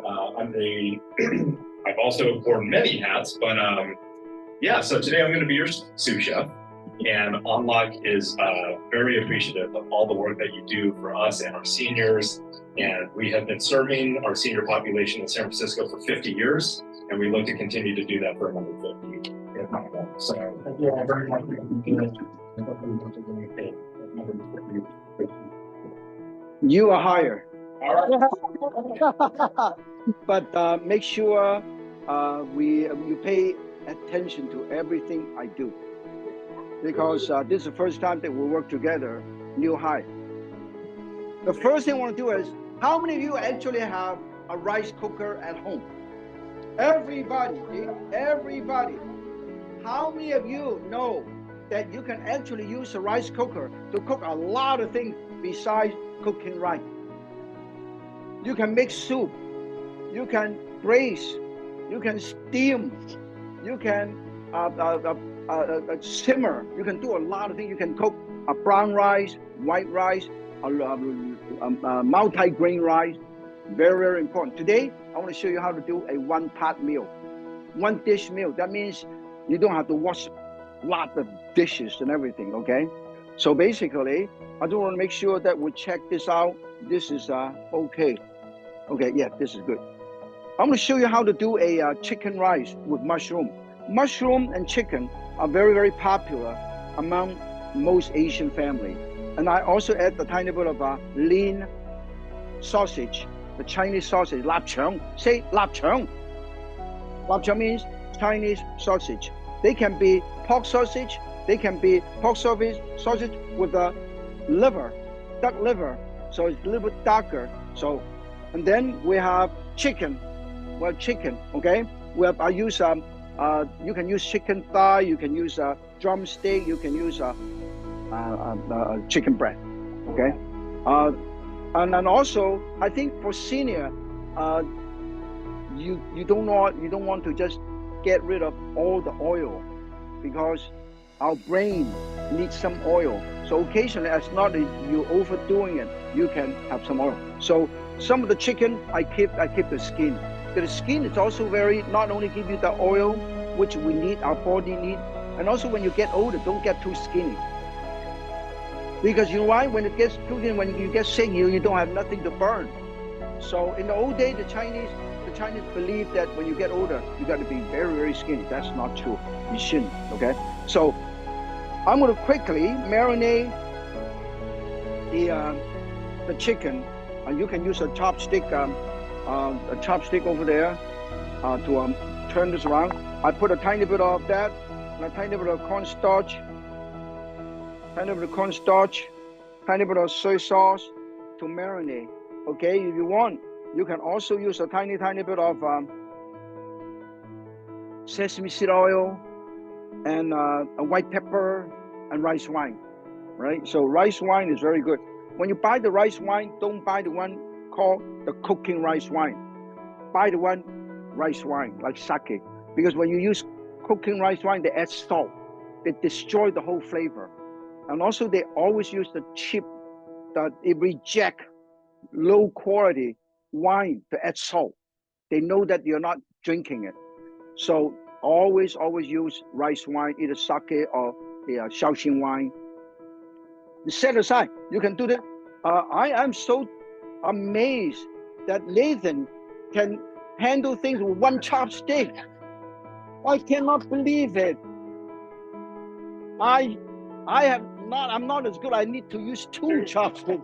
I've also worn many hats, but yeah, so today I'm going to be your sous chef. And On Lok is very appreciative of all the work that you do for us and our seniors. And we have been serving our senior population in San Francisco for 50 years, and we look to continue to do that for another 50. So thank you all very much. You are hired. All right. But make sure you pay attention to everything I do, because this is the first time that we work together, new hire. The first thing I want to do is, how many of you actually have a rice cooker at home? Everybody, everybody. How many of you know that you can actually use a rice cooker to cook a lot of things besides cooking rice? You can make soup, you can braise, you can steam, you can simmer, you can do a lot of things. You can cook a brown rice, white rice, multi-grain rice. Very, very important. Today, I want to show you how to do a one-pot meal, one dish meal. That means you don't have to wash lots of dishes and everything, okay? So basically, I just want to make sure that we check this out. This is okay. Okay, yeah, this is good. I'm going to show you how to do a chicken rice with mushroom. Mushroom and chicken are very, very popular among most Asian families. And I also add a tiny bit of lean sausage, the Chinese sausage, lapchang. Say lapchang. Lapchang means Chinese sausage. They can be pork sausage. They can be pork sausage with a liver, duck liver. So it's a little bit darker. So, and then we have chicken. Well, chicken, okay? I use you can use chicken thigh. You can use drumstick. You can use chicken breast, okay? And then also, I think for senior, you don't want to just get rid of all the oil, because our brain needs some oil. So occasionally, as not if you're overdoing it, you can have some oil. So some of the chicken I keep the skin. The skin is also not only give you the oil which we need, our body need, and also when you get older, don't get too skinny. Because you know why? When it gets too thin, when you get sick, you don't have nothing to burn. So in the old days, the Chinese believe that when you get older, you got to be very, very skinny. That's not true. You shouldn't. Okay. So I'm going to quickly marinate the chicken, and you can use a chopstick over there to turn this around. I put a tiny bit of that, and a tiny bit of cornstarch. Tiny bit of cornstarch, tiny bit of soy sauce to marinate. Okay, if you want, you can also use a tiny bit of sesame seed oil and a white pepper and rice wine, right? So rice wine is very good. When you buy the rice wine, don't buy the one called the cooking rice wine. Buy the one rice wine, like sake. Because when you use cooking rice wine, they add salt. They destroy the whole flavor. And also, they always use the cheap, they reject low quality wine to add salt. They know that you're not drinking it. So always use rice wine, either sake or Shaoxing wine. Set aside, you can do that. I am so amazed that Nathan can handle things with one chopstick. I cannot believe it. I'm not as good. I need to use two chopsticks.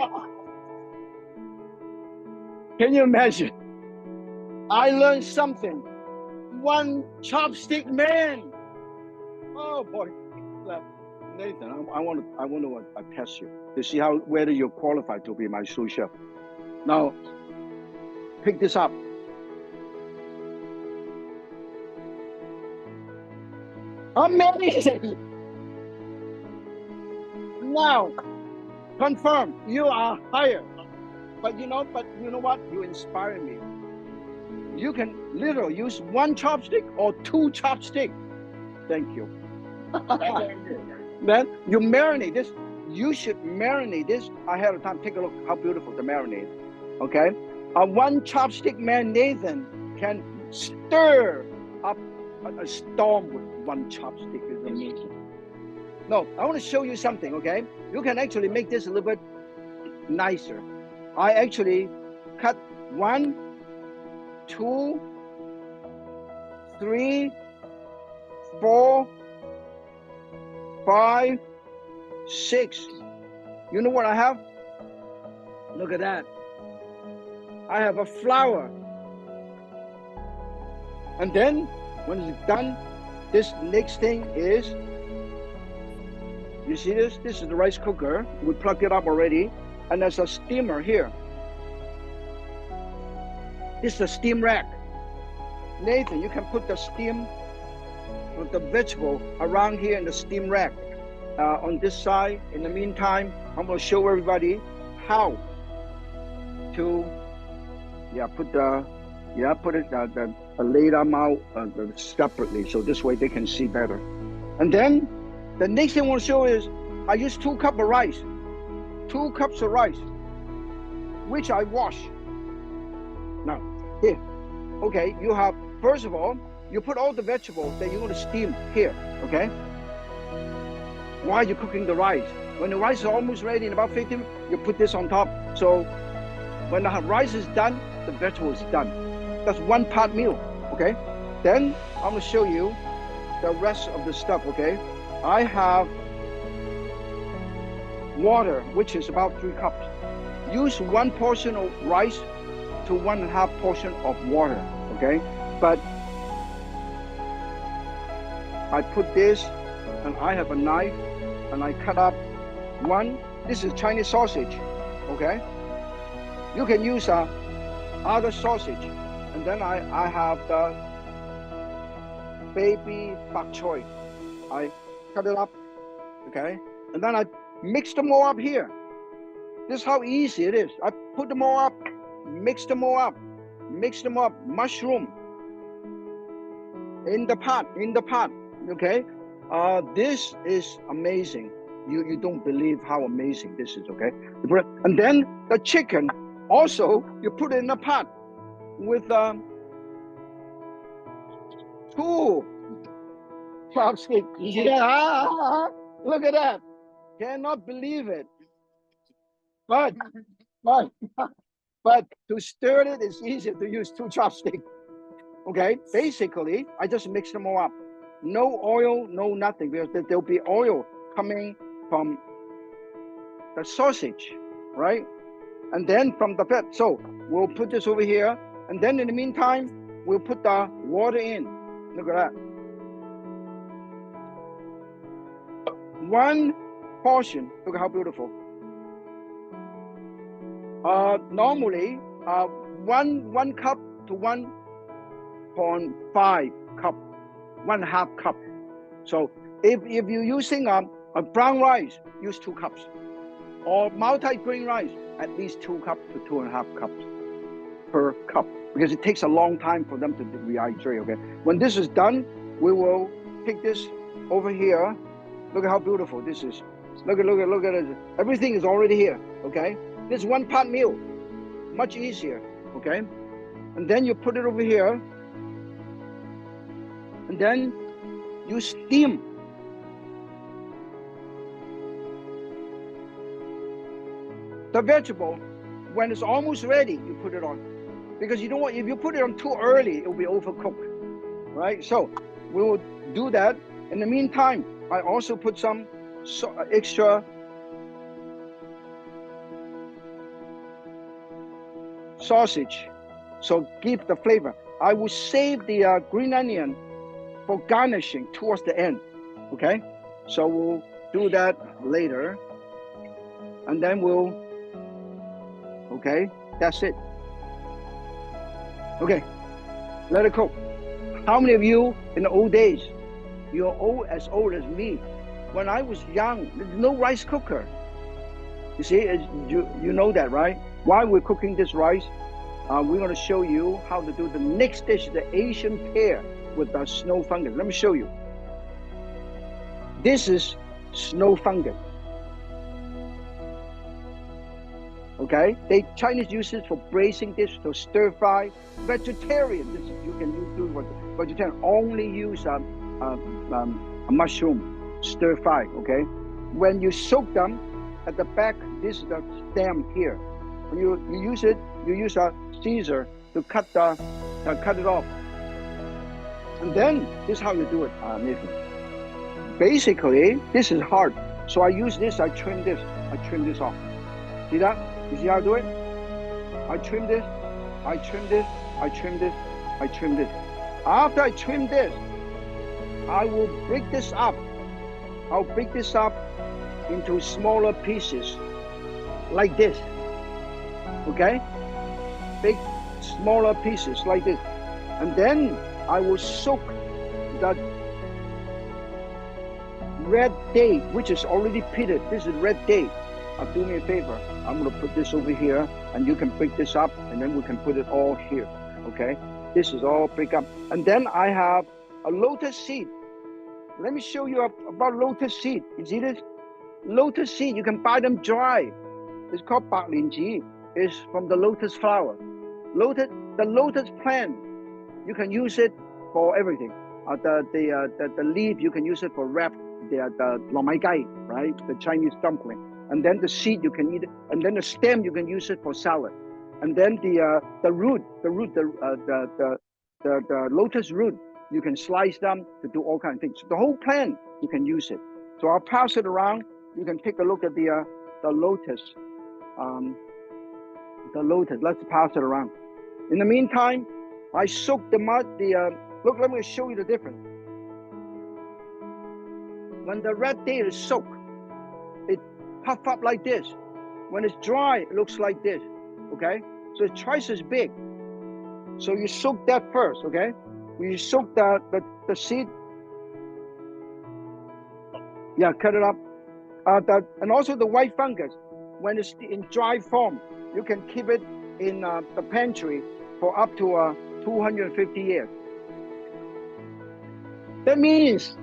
Can you imagine? I learned something. One chopstick man. Oh boy, Nathan, I want to test you to see whether you're qualified to be my sous chef. Now, pick this up. Amazing. Now, confirm, you are hired. But you know what? You inspire me. You can literally use one chopstick or two chopsticks. Thank you. Then you marinate this. You should marinate this ahead of time. Take a look how beautiful the marinade. Okay. A one chopstick man, Nathan, can stir up a storm with one chopstick. Is amazing. No, I want to show you something, okay? You can actually make this a little bit nicer. I actually cut 1, 2, 3, 4, 5, 6. You know what I have? Look at that. I have a flower. And then when it's done, this next thing is, you see this? This is the rice cooker. We plugged it up already. And there's a steamer here. This is a steam rack. Nathan, you can put the steam with the vegetable around here in the steam rack on this side. In the meantime, I'm going to show everybody how to lay them out separately, so this way they can see better. And then the next thing I want to show is I use 2 cups of rice. 2 cups of rice, which I wash. Now, here, okay, you have, first of all, you put all the vegetables that you're going to steam here, okay? While you're cooking the rice. When the rice is almost ready, in about 15 minutes, you put this on top. So when the rice is done, the vegetable is done. That's 1 pot meal, okay? Then I'm going to show you the rest of the stuff, okay? I have water, which is about 3 cups. Use 1 portion of rice to 1.5 portion of water, okay? But I put this, and I have a knife, and I cut up 1. This is Chinese sausage, okay? You can use other sausage, and then I have the baby bok choy. I cut it up, okay? And then I mix them all up here. This is how easy it is. I put them all up, mix them all up, mushroom in the pot, okay? This is amazing. You don't believe how amazing this is, okay? And then the chicken, also, you put it in a pot with 2 chopsticks. Yeah, look at that. Cannot believe it. But to stir it is easier to use 2 chopsticks. Okay, basically, I just mix them all up. No oil, no nothing, because there'll be oil coming from the sausage, right? And then from the fat. So we'll put this over here, and then in the meantime, we'll put the water in. Look at that. 1 portion. Look how beautiful. Normally, 1 cup to 1.5 cup, 1/2 cup. So if you're using a brown rice, use 2 cups, or multi-grain rice, at least 2 cups to 2.5 cups per cup, because it takes a long time for them to rehydrate. Okay. When this is done, we will take this over here. Look at how beautiful this is. Look at it. Everything is already here. Okay. This 1 pot meal, much easier. Okay. And then you put it over here, and then you steam. The vegetable, when it's almost ready, you put it on, because you don't want, if you put it on too early, it will be overcooked, right? So we will do that. In the meantime, I also put some extra sausage, so give the flavor. I will save the green onion for garnishing towards the end, okay? So we'll do that later, and then we'll, okay, that's it. Okay, let it cook. How many of you in the old days, you're as old as me? When I was young, there's no rice cooker. You see, you know that, right? While we're cooking this rice, we're going to show you how to do the next dish, the Asian pear with the snow fungus. Let me show you. This is snow fungus. Okay, Chinese use it for braising dish, to stir fry. Vegetarian, this you can use for vegetarian. Only use a mushroom stir fry. Okay, when you soak them at the back, this is the stem here. When you use it, you use a scissor to cut it off. And then this is how you do it, Nathan. Basically, this is hard, so I use this. I trim this off. See that? You see how I do it? I trim this, I trim this, I trim this, I trim this. After I trim this, I will break this up. I'll break this up into smaller pieces, like this. Okay? Big, smaller pieces like this. And then I will soak that red date, which is already pitted. This is red date. Do me a favor. I'm going to put this over here, and you can break this up, and then we can put it all here. Okay? This is all break up. And then I have a lotus seed. Let me show you about lotus seed. You see this? Lotus seed, you can buy them dry. It's called bak lin ji. It's from the lotus flower. The lotus plant, you can use it for everything. The leaf, you can use it for wrap the lo mai gai, right? The Chinese dumpling. And then the seed, you can eat it. And then the stem, you can use it for salad. And then the lotus root, you can slice them to do all kinds of things. The whole plant, you can use it. So I'll pass it around. You can take a look at the lotus. The lotus. Let's pass it around. In the meantime, I soak the mud. Look, let me show you the difference. When the red date is soaked, it puff up like this. When it's dry, it looks like this. Okay, so it's twice as big. So you soak that first. Okay, you soak the seed. Yeah, cut it up. And also the white fungus, when it's in dry form, you can keep it in the pantry for up to 250 years. That means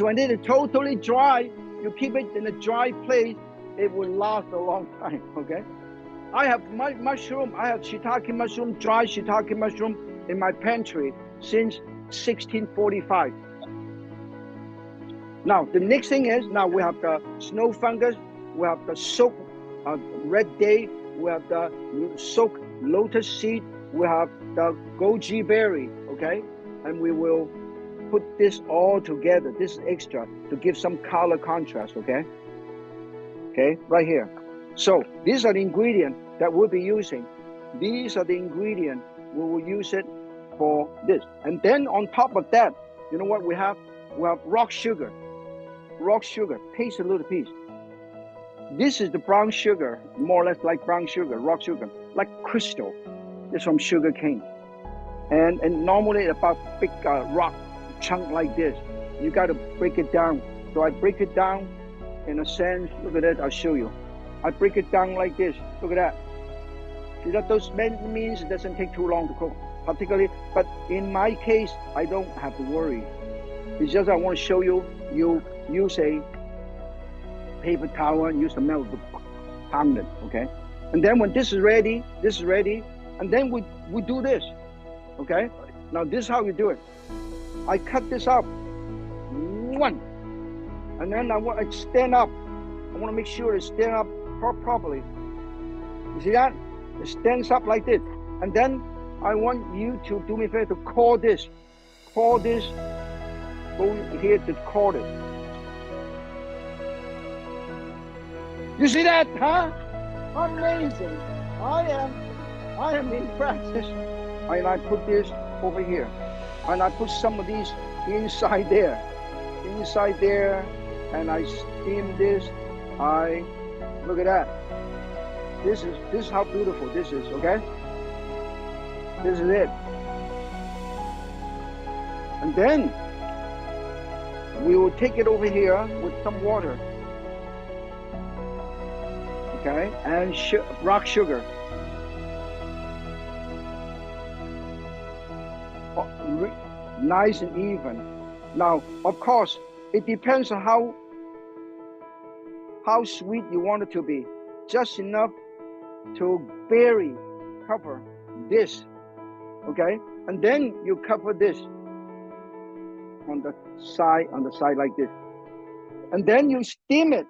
when it is totally dry, you keep it in a dry place, it will last a long time. Okay. I have my mushroom. I have shiitake mushroom, dry shiitake mushroom in my pantry since 1645. Now, the next thing is, now we have the snow fungus, we have the soaked red date, we have the soaked lotus seed, we have the goji berry, okay? And we will put this all together. This is extra to give some color contrast, okay? Okay, right here. So these are the ingredients that we'll be using. These are the ingredients we will use it for this. And then on top of that, you know what we have? We have rock sugar. Rock sugar, taste a little piece. This is the brown sugar, more or less like brown sugar, rock sugar, like crystal. It's from sugar cane. And normally about big rock chunk like this, you got to break it down. So I break it down in a sense. Look at that, I'll show you. I break it down like this. Look at that. See that those means it doesn't take too long to cook, particularly. But in my case, I don't have to worry. It's just I want to show you. You use a paper towel and use the milk to pound it, okay? And then when this is ready, and then we do this, okay? Now this is how we do it. I cut this up, one, and then I want to stand up. I want to make sure it stand up properly. You see that? It stands up like this. And then I want you to do me a favor to core this, go here to core it. You see that, huh? Amazing. I am impressed. And I put this over here. And I put some of these inside there, and I steam this. Look at that. This is how beautiful this is, okay? This is it. And then we will take it over here with some water. Okay, and rock sugar. Nice and even. Now, of course, it depends on how sweet you want it to be. Just enough to barely cover this, okay? And then you cover this on the side like this. And then you steam it.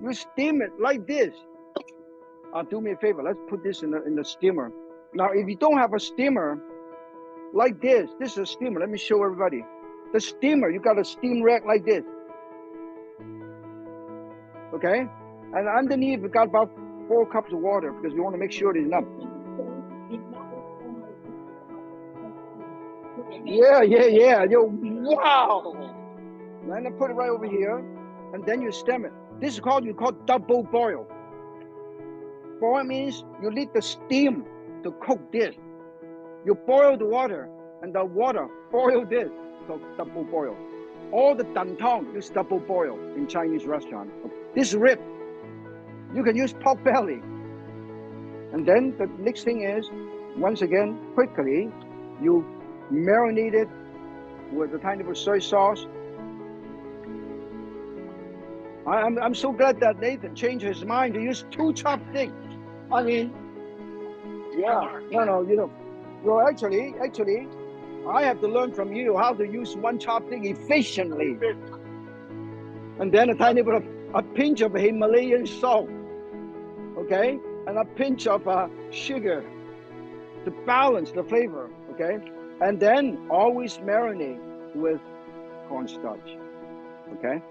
You steam it like this. Do me a favor, let's put this in the steamer. Now, if you don't have a steamer like this is a steamer. Let me show everybody. The steamer, you got a steam rack like this. Okay? And underneath, we got about 4 cups of water because we want to make sure there's enough. Yeah. Yo, wow! And then put it right over here, and then you stem it. This is called double boil. Boil means you need the steam to cook this. You boil the water, and the water boil this. So double boil. All the dantong is double boil in Chinese restaurant. This rib, you can use pork belly. And then the next thing is, once again, quickly, you marinate it with a tiny bit of soy sauce. I'm so glad that Nathan changed his mind to use 2 chopsticks. I mean, yeah, no, well, actually, I have to learn from you how to use 1 chopstick efficiently. And then a tiny bit of a pinch of Himalayan salt, okay? And a pinch of sugar to balance the flavor, okay? And then always marinate with cornstarch, okay?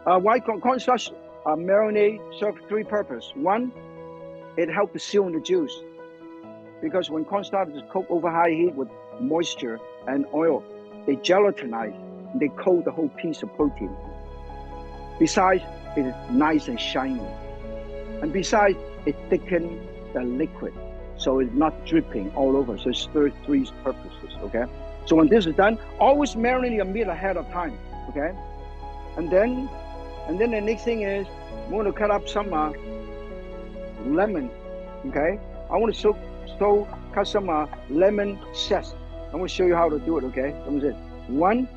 Why cornstarch marinade serves 3 purposes. 1, it helps to seal in the juice. Because when cornstarch is cooked over high heat with moisture and oil, they gelatinize, they coat the whole piece of protein. Besides, it is nice and shiny. And besides, it thickens the liquid, so it's not dripping all over. So it serves 3 purposes, okay? So when this is done, always marinate your meat ahead of time, okay? And then the next thing is, we want to cut up some lemon, okay? I want to cut some lemon zest. I'm going to show you how to do it, okay? Let me see. 1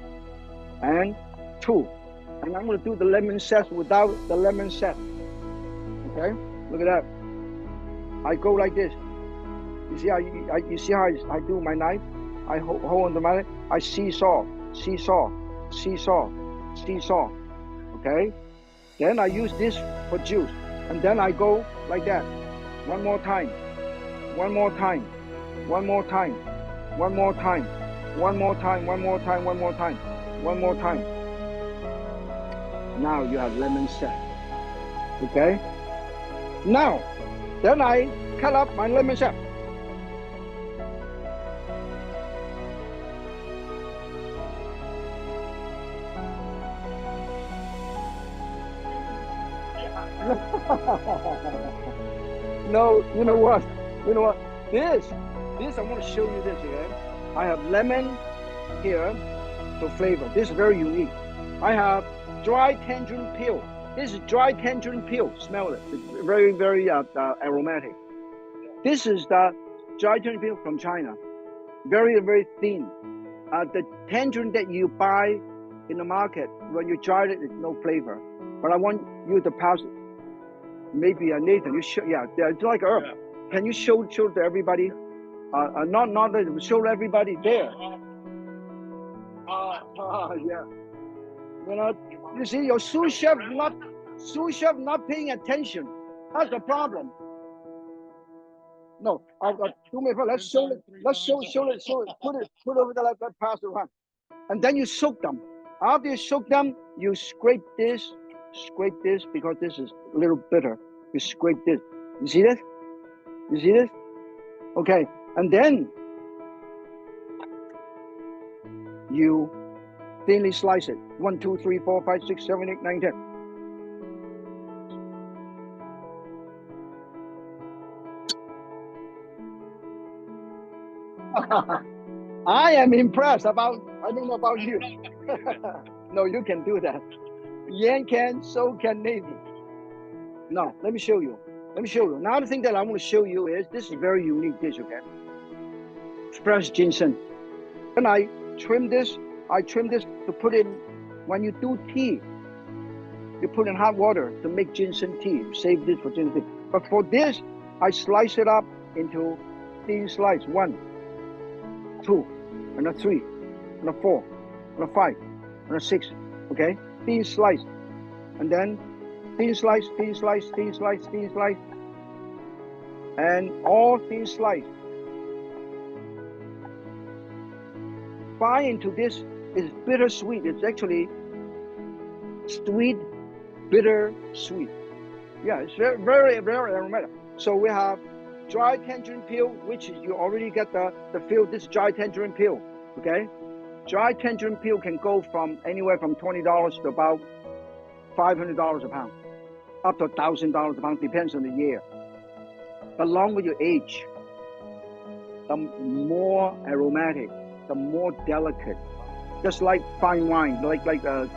and 2. And I'm going to do the lemon zest without the lemon zest. Okay? Look at that. I go like this. You see how I do my knife? I hold on the knife. I seesaw. Okay? Then I use this for juice. And then I go like that. One more time. Now you have lemon zest. Okay? Now, then I cut up my lemon zest. No, you know what? This, I want to show you this, okay? I have lemon here to flavor. This is very unique. I have dry tangerine peel. This is dry tangerine peel. Smell it. It's very, very aromatic. This is the dry tangerine peel from China. Very, very thin. The tangerine that you buy in the market, when you dry it, it's no flavor. But I want you to pass it. Maybe Nathan, you show, yeah, it's like herb. Yeah. Can you show to everybody? Not show everybody there. Yeah. You see, your sous chef not paying attention. That's the problem. No, do me a favor. Let's show it. Put it over there. Let's pass it around. And then you soak them. After you soak them, you scrape this because this is a little bitter. You scrape this. You see this? Okay. And then you thinly slice it. 1, 2, 3, 4, 5, 6, 7, 8, 9, 10. I am impressed I don't know about you. No, you can do that. Yan can, so can Nathan. No, let me show you. Now the thing that I want to show you is, this is a very unique dish, okay? Fresh ginseng. When I trim this to put in, when you do tea, you put in hot water to make ginseng tea. Save this for ginseng tea. But for this, I slice it up into thin slice. 1, 2, and a 3, and a 4, and a 5, and a 6. Okay, thin slice, and then thin slice, thin slice, thin slice, thin slice, and all thin slice. Bite into this is bittersweet. It's actually sweet, bitter, sweet. Yeah, it's very, very, very aromatic. So we have dry tangerine peel, which is, you already get the feel. This dry tangerine peel, okay? Dry tangerine peel can go from anywhere from $20 to about $500 a pound, up to $1,000 a pound, depends on the year. The longer you age, the more aromatic, the more delicate. Just like fine wine, like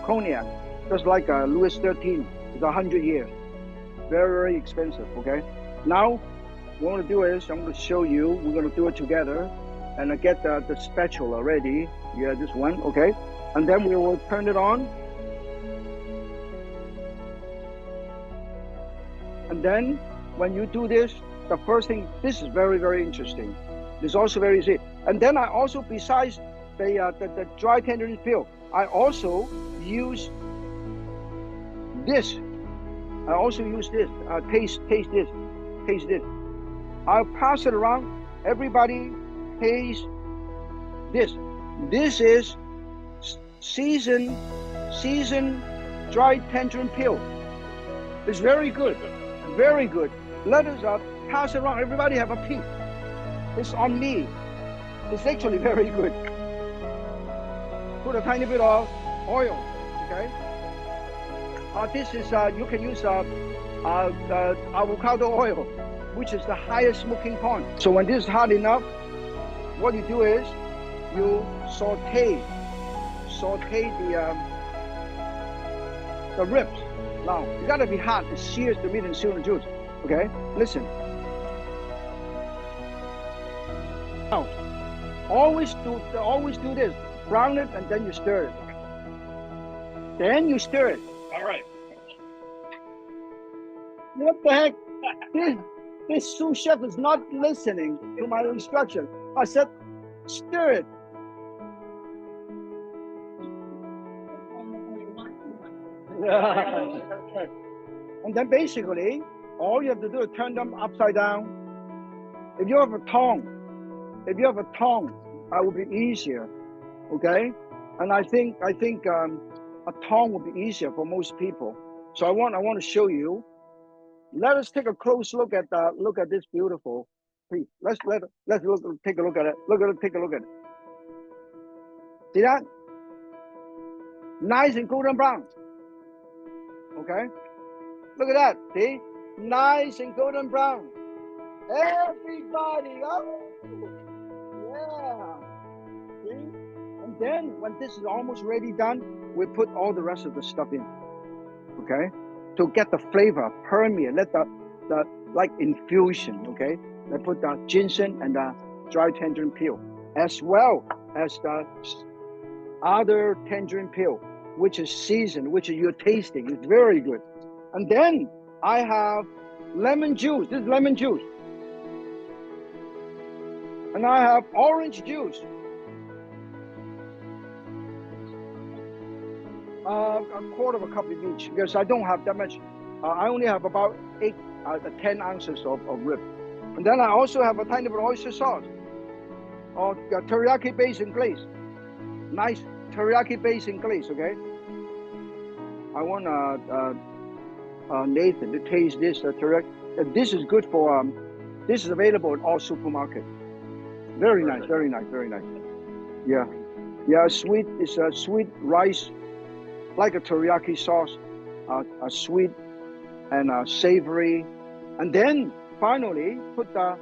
cognac, just like Louis XIII, it's 100 years. Very, very expensive, okay? Now, what I'm gonna do is, I'm gonna show you, we're gonna do it together, and I get the spatula ready. Yeah, this one, okay? And then we will turn it on. And then, when you do this, the first thing, this is very, very interesting. This is also very easy. And then I also, besides the dry tangerine peel, I also use this. I also use this. Taste this. Taste this. I'll pass it around. Everybody taste this. This is seasoned dry tangerine peel. It's very good. Very good. Let us pass it around. Everybody have a peek. It's on me. It's actually very good. Put a tiny bit of oil, okay? This is, you can use avocado oil, which is the highest smoking point. So when this is hot enough, what you do is you saute the ribs. Now, you gotta be hot to sear the meat and seal the juice, okay? Listen. Now, always do this. Brown it and then you stir it. Then you stir it. All right. What the heck? This sous chef is not listening to my instruction. I said, stir it. And then basically, all you have to do is turn them upside down. If you have a tongue, that would be easier. Okay, and I think a tongue would be easier for most people. So I want to show you. Let us take a close look at this beautiful piece. Let's take a look at it. Take a look at it. See that? Nice and golden brown. Okay, look at that. See, nice and golden brown. Everybody, oh, yeah. See? And then when this is almost ready done, we put all the rest of the stuff in, okay? To get the flavor permeate, let the like infusion, okay? I put the ginseng and the dry tangerine peel, as well as the other tangerine peel, which is seasoned, which you're tasting. It's very good. And then I have lemon juice. This is lemon juice. And I have orange juice. A quarter of a cup of each, because I don't have that much. I only have about 10 ounces of rib. And then I also have a tiny bit of oyster sauce, or teriyaki basin glaze. Nice teriyaki basin glaze, okay? I want Nathan to taste this teriyaki. This is good for, this is available in all supermarkets. Very nice, very nice, very nice. Yeah, yeah, sweet, it's a sweet rice, like a teriyaki sauce, a sweet and savory. And then finally put my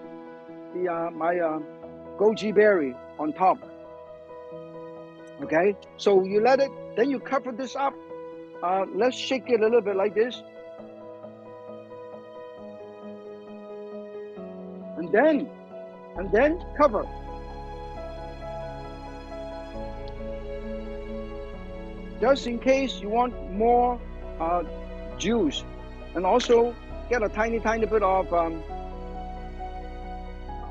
goji berry on top. Okay, so you let it, then you cover this up. Let's shake it a little bit like this. And then cover. Just in case you want more juice. And also get a tiny bit of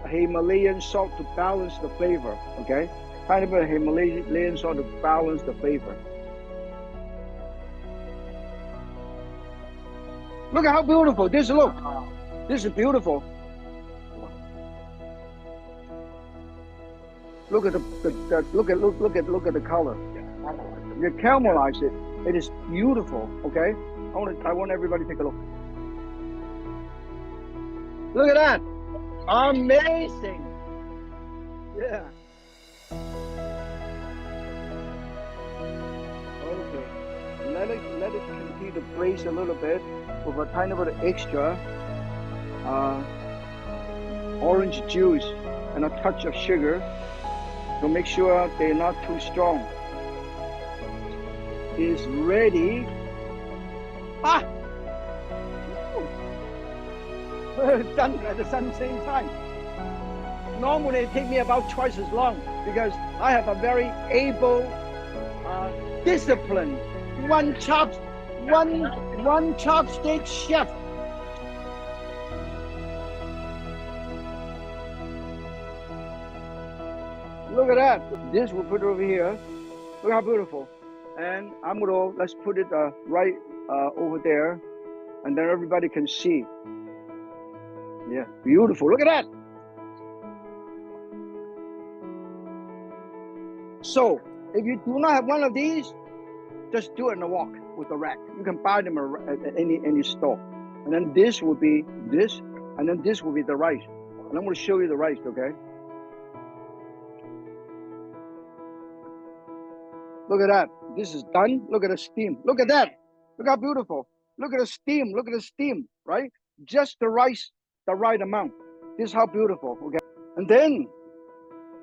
Himalayan salt to balance the flavor, okay? Tiny bit of Himalayan salt to balance the flavor. Look at how beautiful this looks. This is beautiful. Look at look at the color. You caramelize it. It is beautiful. Okay. I want everybody to take a look. Look at that. Amazing. Yeah. Okay. Let it continue to braise a little bit with a tiny bit of extra orange juice and a touch of sugar to make sure they're not too strong. Is ready. Ah! Done at the same time. Normally it takes me about twice as long because I have a very able, disciplined, one chopstick chef. Look at that. This we'll put it over here. Look how beautiful. And let's put it right over there, and then everybody can see. Yeah, beautiful. Look at that. So, if you do not have one of these, just do it in a walk with a rack. You can buy them at any store. And then this will be this, and then this will be the rice. And I'm going to show you the rice, okay? Look at that. This is done. Look at the steam. Look at that. Look how beautiful. Look at the steam. Look at the steam, right? Just the rice, the right amount. This is how beautiful, okay? And then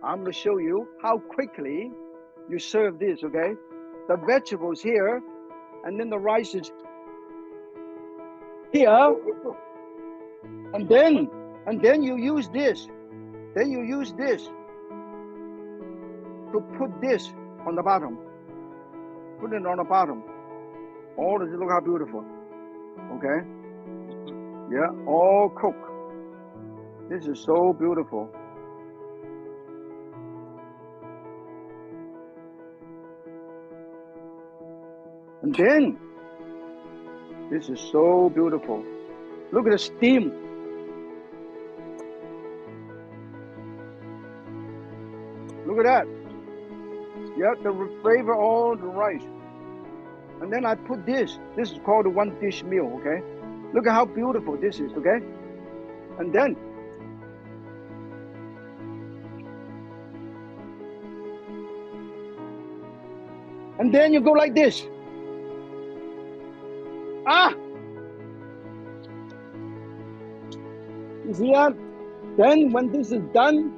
I'm going to show you how quickly you serve this, okay? The vegetables here, and then the rice is here. And then you use this. Then you use this to put this on the bottom. Put it on the bottom. All this, look how beautiful. Okay? Yeah, all cooked. This is so beautiful. And then, this is so beautiful. Look at the steam. Look at that. Yeah, the flavor all the rice. And then I put this. This is called a one dish meal, okay? Look at how beautiful this is, okay? And then you go like this. Ah! You see that? Then when this is done,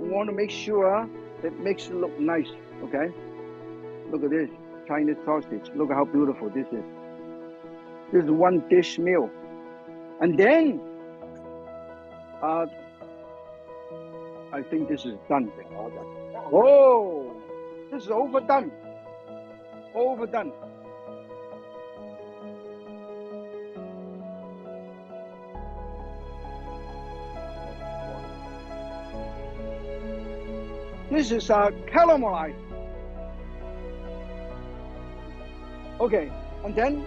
we want to make sure it makes it look nice, okay? Look at this, Chinese sausage. Look at how beautiful this is. This is one dish meal. And then, I think this is done. Oh, this is overdone. Overdone. This is caramelized. Okay, and then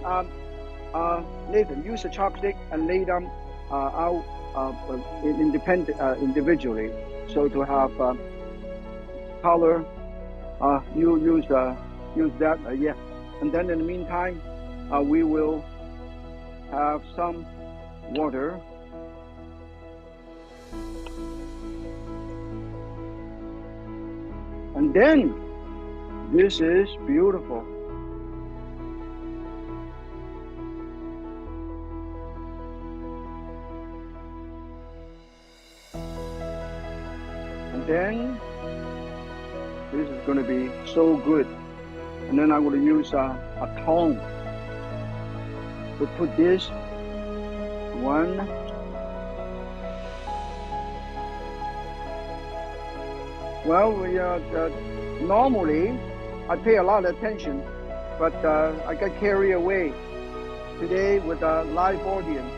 Nathan, use a chopstick and lay them out individually. So to have color, you use that, yeah. And then in the meantime, we will have some water. And then, this is beautiful. And then, this is going to be so good. And then I'm going to use a tongue to put this one. Well, normally I pay a lot of attention, but I got carried away today with a live audience.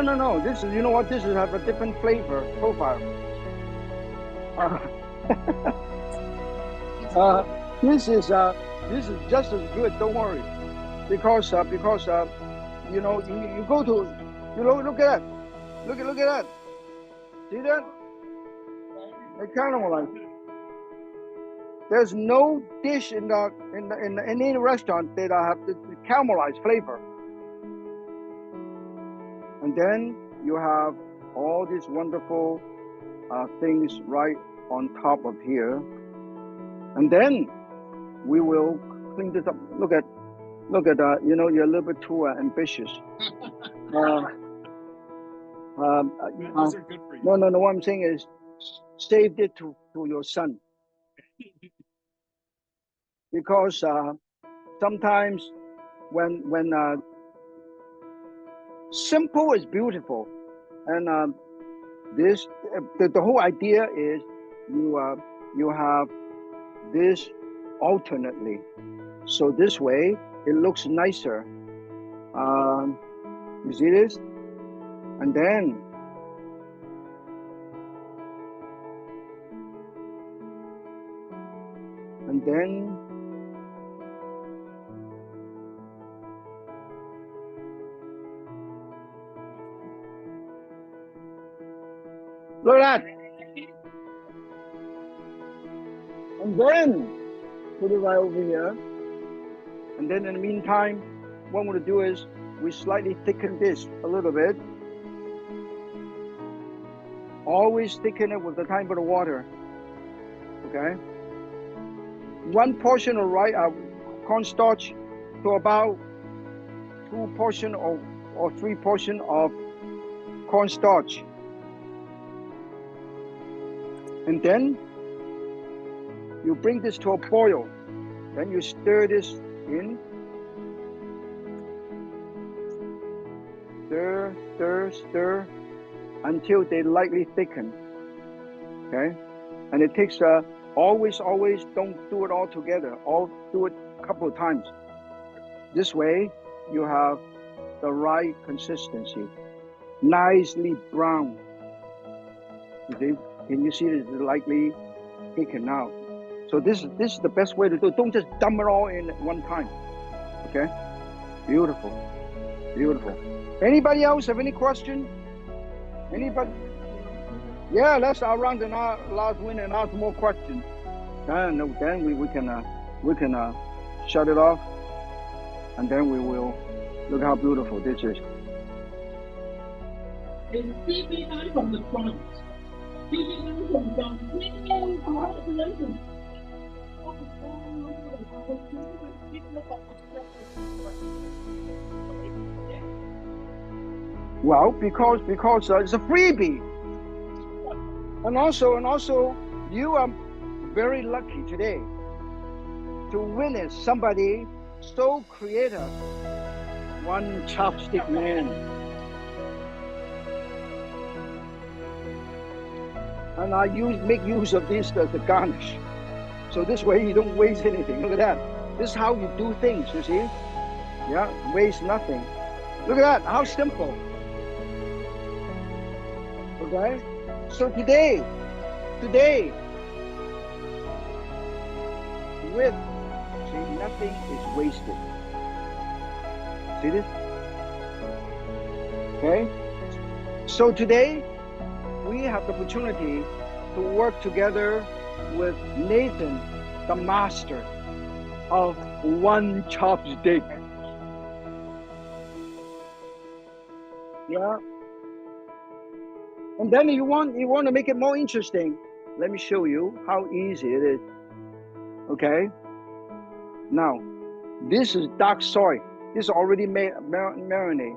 No. This is, you know what? This is have a different flavor profile. This is just as good. Don't worry, because you know, you go to, you know, look at that, look at that. See that? They caramelize. There's no dish in any restaurant that have the caramelized flavor. And then you have all these wonderful things right on top of here. And then we will clean this up. Look at, you know, you're a little bit too ambitious. Those are good for you. No. What I'm saying is, save it to your son. Because sometimes when simple is beautiful, and this the whole idea is you have this alternately, so this way it looks nicer. You see this, and then look at that. And then put it right over here. And then in the meantime, what I'm going to do is we slightly thicken this a little bit. Always thicken it with a tiny bit of water. Okay? 1 portion of cornstarch to about 2 portion or 3 portion of cornstarch. And then you bring this to a boil. Then you stir this in. Stir until they lightly thicken. Okay? And it takes always don't do it all together. Do it a couple of times. This way you have the right consistency. Nicely brown. You see? Can you see it lightly thicken now? So this is the best way to do it. Don't just dump it all in at one time. Okay? Beautiful. Anybody else have any question? Anybody? Yeah, let's round the last win and ask more questions. Then we can shut it off, and then we will look how beautiful this is. From the front. Well, because it's a freebie, and also you are very lucky today to witness somebody so creative, one chopstick man. And I make use of this as a garnish. So this way you don't waste anything. Look at that. This is how you do things, you see? Yeah, waste nothing. Look at that, how simple. Okay? So today, see, nothing is wasted. See this? Okay? So today, we have the opportunity to work together with Nathan, the master of one chopstick. Yeah. And then you want to make it more interesting. Let me show you how easy it is. Okay. Now, this is dark soy. This is already marinade,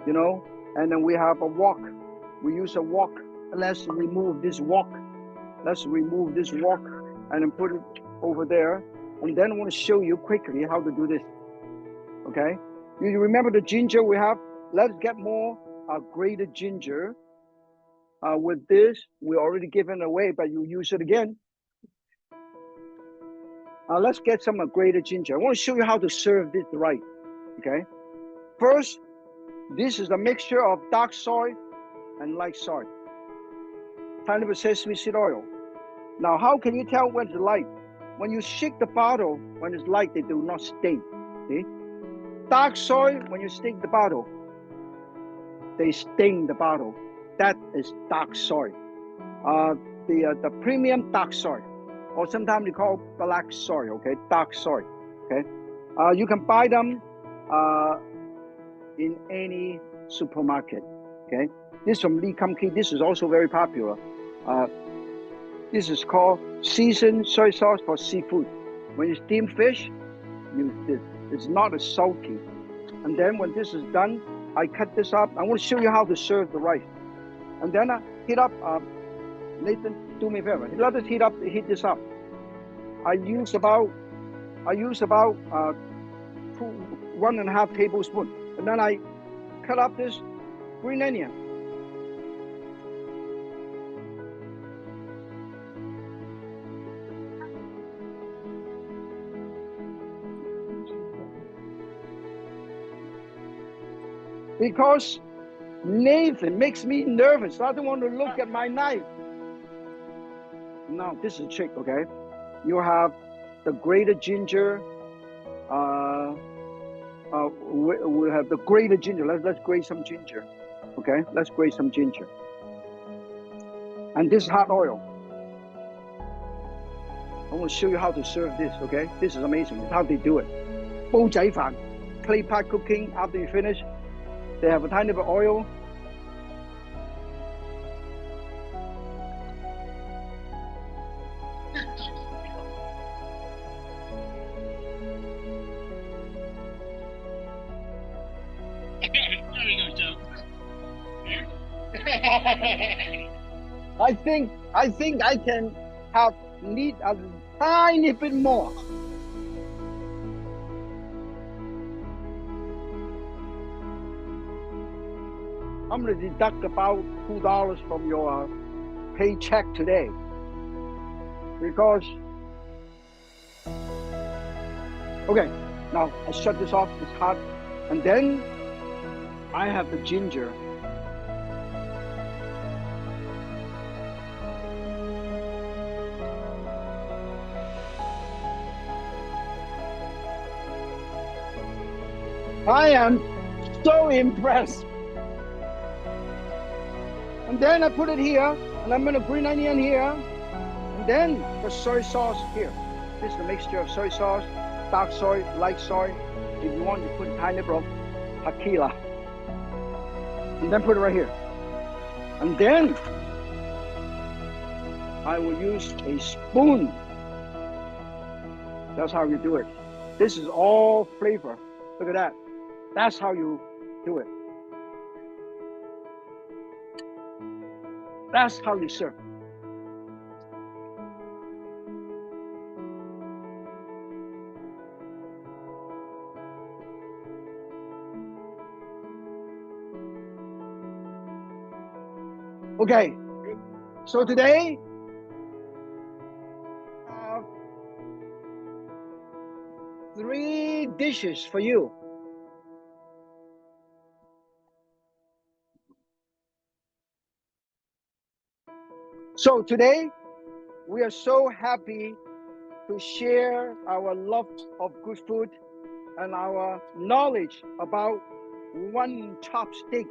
you know. And then we have a wok. We use a wok. Let's remove this wok. And then put it over there. And then I want to show you quickly how to do this. Okay. You remember the ginger we have? Let's get more grated ginger. With this, we already given away, but you use it again. Let's get some grated ginger. I want to show you how to serve this right. Okay. First, This is a mixture of dark soy and light soy. Tiny bit sesame seed oil. Now, how can you tell when it's light? When you shake the bottle, when it's light, they do not sting. See? Dark soy, when you shake the bottle, they sting the bottle. That is dark soy. The premium dark soy, or sometimes they call black soy. Okay, dark soy. Okay, you can buy them in any supermarket. Okay, this is from Lee Kum Kee. This is also very popular. This is called seasoned soy sauce for seafood. When you steam fish, it's not as salty. And then when this is done, I cut this up. I want to show you how to serve the rice. And then I heat up. Nathan, do me a favor. Let us heat this up. I use about 1.5 tablespoons. And then I cut up this green onion. Because Nathan makes me nervous. I don't want to look at my knife. Now, this is a trick, okay? You have the grated ginger. We have the grated ginger. Let's grate some ginger, okay? Let's grate some ginger. And this hot oil. I want to show you how to serve this, okay? This is amazing. It's how they do it. 煲仔飯, clay pot cooking. After you finish, they have a tiny bit of oil. There we go, Joe. I think I can need a tiny bit more. I'm going to deduct about $2 from your paycheck today because, okay, now I shut this off, it's hot, and then I have the ginger. I am so impressed. And then I put it here, and I'm gonna green onion here, and then the soy sauce here. This is a mixture of soy sauce, dark soy, light soy. If you want, you put a tiny bit of tequila. And then put it right here. And then I will use a spoon. That's how you do it. This is all flavor. Look at that. That's how you do it. That's how you serve. Okay, so today, 3 dishes for you. So today, we are so happy to share our love of good food and our knowledge about one chopstick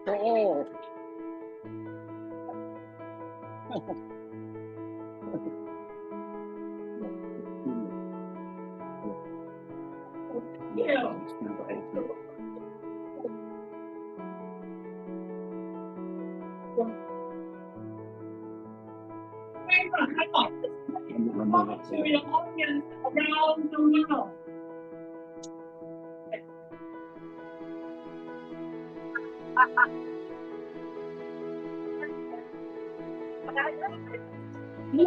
for all. Yeah. To the audience around the world. Yay!